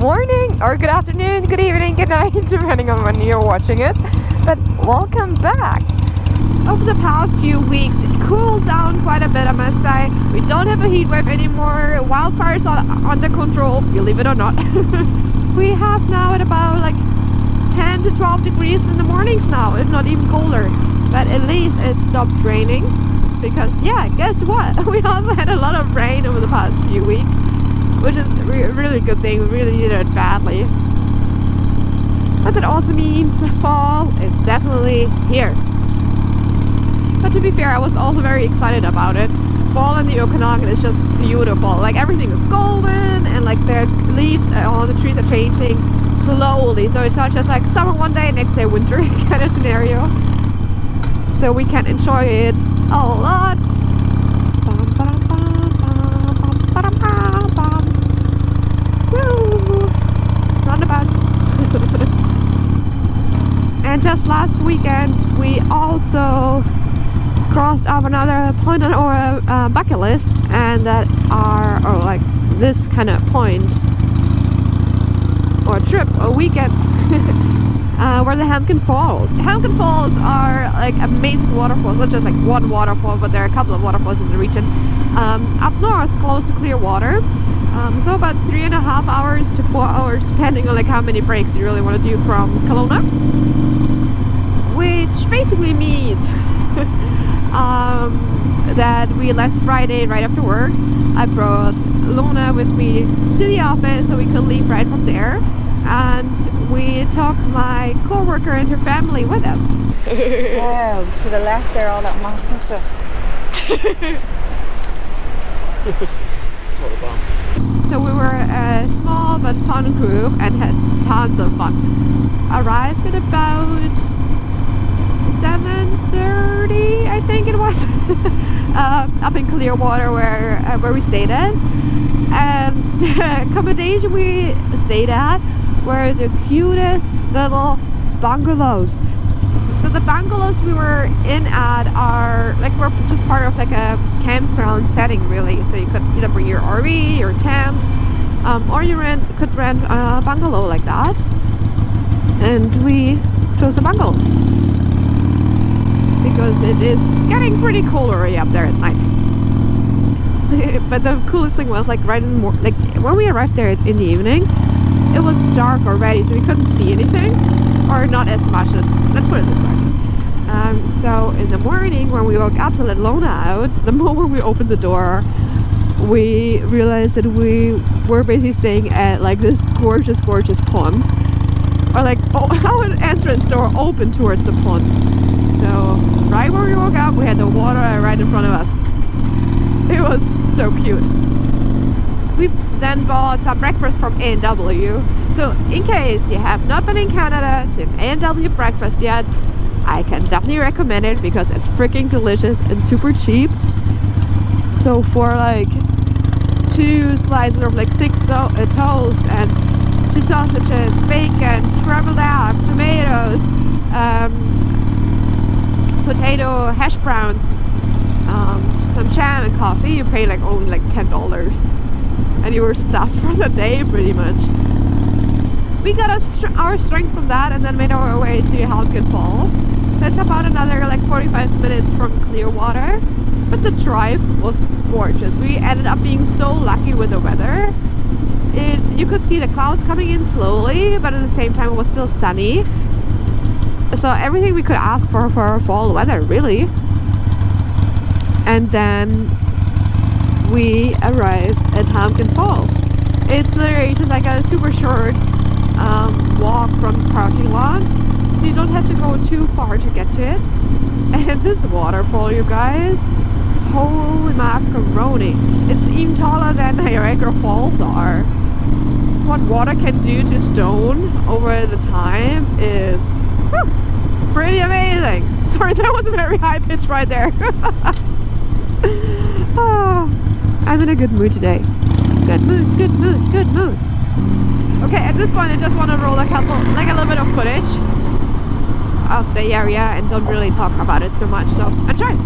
morning or good afternoon, good evening, good night, depending on when you're watching it. But welcome back. Over the past few weeks, it cooled down quite a bit, I must say. We don't have a heat wave anymore. Wildfires are under control, believe it or not. We have now at about like 10 to 12 degrees in the mornings now, if not even colder. But at least it stopped raining. Because yeah, guess what? We also had a lot of rain over the past few weeks, which is a really good thing. We really needed it badly. But that also means fall is definitely here. But to be fair, I was also very excited about it. Fall in the Okanagan is just beautiful. Like everything is golden and like the leaves on the trees are changing slowly. So it's not just like summer one day, next day winter kind of scenario. So we can enjoy it a lot. Woo! Roundabout. And just last weekend we also crossed off another point on our bucket list, and that are or like this kind of point or trip or weekend were the Helmcken Falls. Helmcken Falls are like amazing waterfalls, not just like one waterfall, but there are a couple of waterfalls in the region up north close to Clearwater. So about 3.5 hours to 4 hours, depending on like how many breaks you really want to do from Kelowna, which basically means that we left Friday right after work. I brought Luna with me to the office so we could leave right from there, and we took my co-worker and her family with us. Wow, to the left there, all that moss and stuff. So we were a small but fun group and had tons of fun. Arrived at about 7:30, I think it was, up in Clearwater where we stayed at. And the accommodation we stayed at were the cutest little bungalows. So the bungalows we were in at are like, we're just part of like a campground setting really. So you could either bring your RV, your tent, or you could rent a bungalow like that. And we chose the bungalows because it is getting pretty cold already up there at night. But the coolest thing was like right in the morning, like when we arrived there in the evening, it was dark already, so we couldn't see anything, or not as much. Let's put it this way. So in the morning when we woke up to let Lona out, the moment we opened the door, we realized that we were basically staying at like this gorgeous pond, or like our entrance door open towards the pond. So right when we woke up, we had the water right in front of us. It was so cute. We then bought some breakfast from A&W. So in case you have not been in Canada to an A&W breakfast yet, I can definitely recommend it because it's freaking delicious and super cheap. So for like 2 slices of like thick toast and 2 sausages, bacon, scrambled eggs, tomatoes, potato hash brown, some jam and coffee, you pay like only like $10, and you were stuffed for the day pretty much. We got our strength from that and then made our way to Helmcken Falls. That's about another like 45 minutes from Clearwater, but the drive was gorgeous. We ended up being so lucky with the weather. You could see the clouds coming in slowly, but at the same time it was still sunny. So everything we could ask for fall weather, really. And then we arrived at Helmcken Falls. It's literally just like a super short walk from the parking lot, so you don't have to go too far to get to it. And this waterfall, you guys, holy macaroni, it's even taller than Niagara Falls are. What water can do to stone over the time is pretty amazing. Sorry, that was a very high pitch right there. I'm in a good mood today. Good mood. Okay, at this point I just want to roll a little bit of footage of the area and don't really talk about it so much, so enjoy.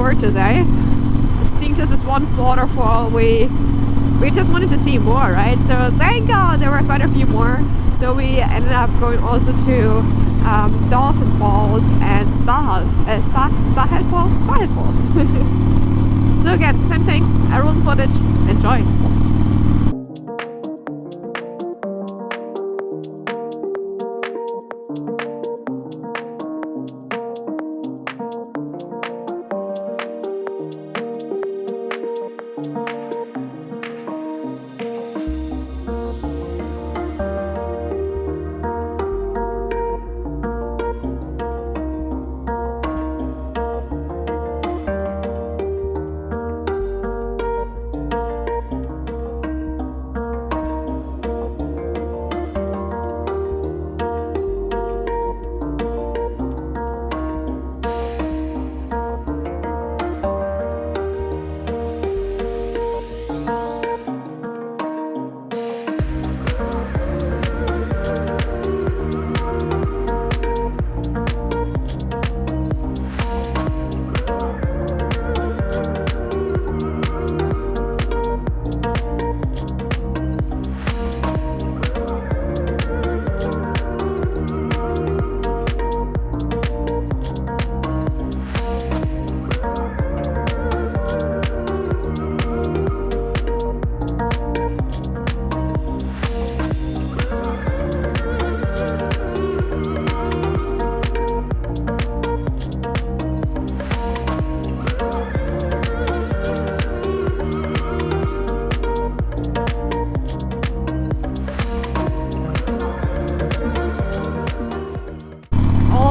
gorgeous, eh? Seeing just this one waterfall, we just wanted to see more, right? So thank God there were quite a few more. So we ended up going also to Dawson Falls and Spahead Falls. So again, same thing. I rolled the footage. Enjoy.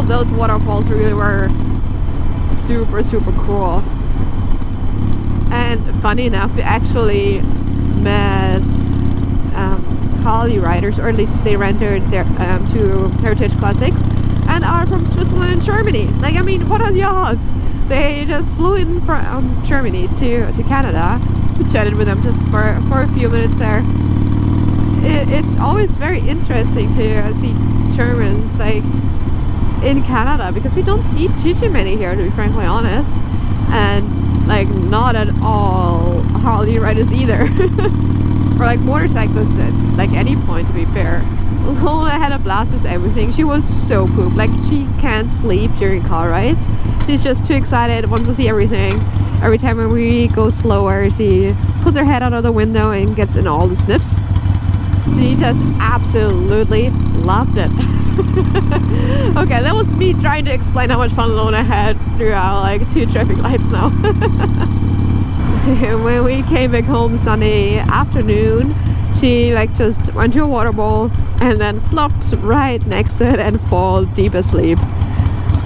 Those waterfalls really were super cool. And funny enough, we actually met Harley riders, or at least they rendered their to Heritage Classics and are from Switzerland and Germany. Like, I mean, what are the odds? They just flew in from Germany to Canada. We chatted with them just for a few minutes there. It's always very interesting to see Germans like in Canada, because we don't see too many here, to be frankly honest, and like not at all Harley riders either, or like motorcyclists at like any point, to be fair. Lona had a blast with everything. She was so pooped, like she can't sleep during car rides. She's just too excited, wants to see everything. Every time when we go slower, she puts her head out of the window and gets in all the sniffs. She just absolutely loved it. Okay, that was me trying to explain how much fun Lona had throughout like 2 traffic lights now. When we came back home Sunday afternoon, she like just went to a water bowl and then flopped right next to it and fall deep asleep.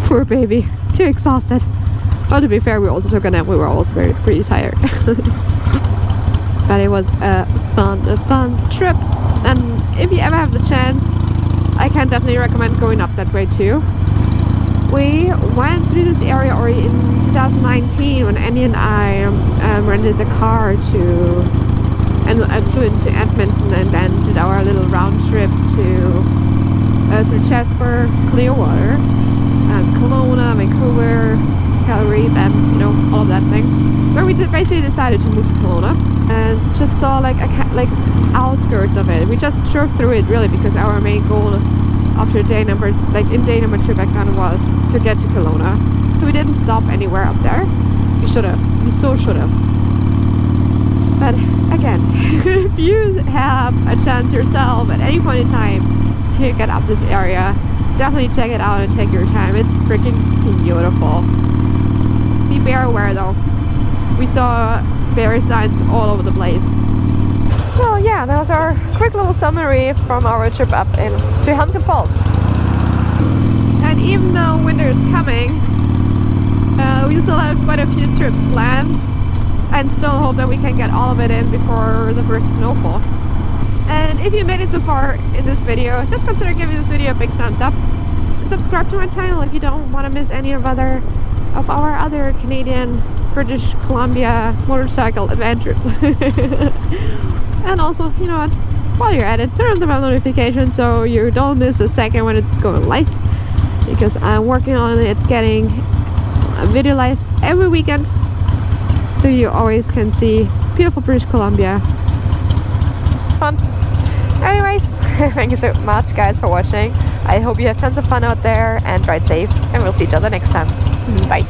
Poor baby, too exhausted. But to be fair, we also took a nap. We were also pretty tired. But it was a fun trip, and if you ever have the chance, I can definitely recommend going up that way too. We went through this area already in 2019 when Annie and I rented the car and flew into Edmonton, and then did our little round trip through Jasper, Clearwater, Kelowna, Vancouver, Calgary, and all of that thing. Where we basically decided to move to Kelowna and just saw like outskirts of it. We just drove through it really because our main goal after day number 2 back then was to get to Kelowna. So we didn't stop anywhere up there. We should have. We so should have. But again, if you have a chance yourself at any point in time to get up this area, definitely check it out and take your time. It's freaking beautiful. Be bear aware though. We saw bear signs all over the place. Well, yeah, that was our quick little summary from our trip up to Helmcken Falls. And even though winter is coming, we still have quite a few trips planned, and still hope that we can get all of it in before the first snowfall. And if you made it so far in this video, just consider giving this video a big thumbs up, and subscribe to my channel if you don't want to miss any of our other Canadian, British Columbia motorcycle adventures. And also, you know what, while you're at it, turn on the bell notification so you don't miss a second when it's going live, because I'm working on it getting a video live every weekend. so you always can see beautiful British Columbia. Fun. Anyways, thank you so much guys for watching. I hope you have tons of fun out there and ride safe, and we'll see each other next time. Bye.